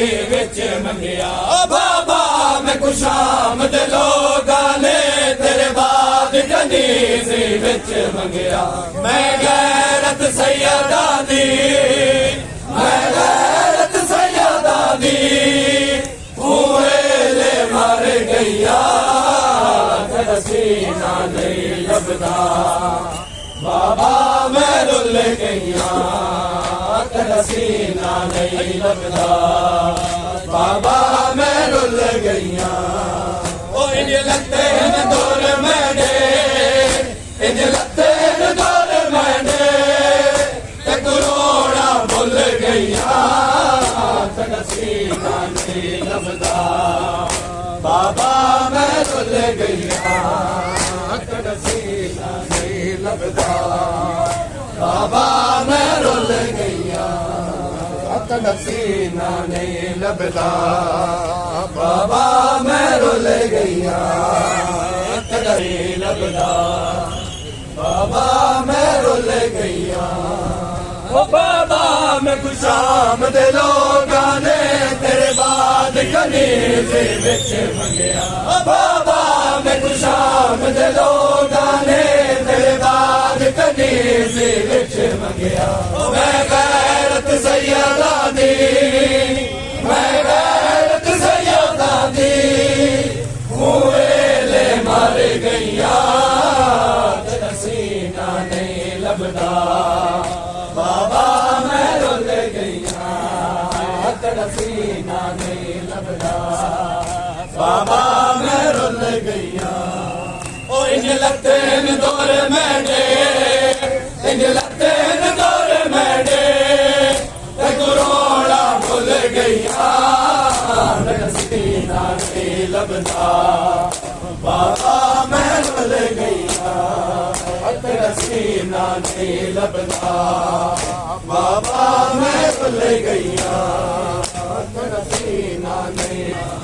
से विच मंगिया बाबा मैं खुशाम दे लोगां ने तेरे बाद कनीज़ विच मंगिया मैं गैरत सैयदा दी मैं गैरत सैयदा दी ले मर गईया सीना नहीं लभदा बाबा मैं रुल गईया सीना नहीं लभदा बाबा मैं रुल गईया ओ इंज लत्ते न दौर मैंने इंज लत्ते न दौर मैंने ते करोड़ा भुल गईया सीना नहीं लभदा बाबा मैं रुल गईया सीना नहीं लभदा बाबा मैं रुल गईया सीना नहीं लभदा बाबा मैं रुल गईया नहीं लभदा बाबा मैं रुल गईया ओ बाबा मैं खुशाम दे लोगां ने तेरे बाद कनीज़ विच मंगिया बाबा मैं खुशाम दे लोगां ने तेरे बाद कनीज़ विच मंगिया मैं गैरत सैयदा दी मैं गैरत सैयदा दी ले मर गईया सीना नहीं लभदा बाबा मैं रुल गईया सीना नहीं लभदा बाबा मैं रुल गईया ओ इंज लत्ते न दौर मैंने इंज लत्ते न दौर मैंने ते करोड़ा भुल गईया सीना नहीं लभदा बाबा मैं रुल गईया सीना नहीं लभदा बाबा मैं रुल गईया सीना नहीं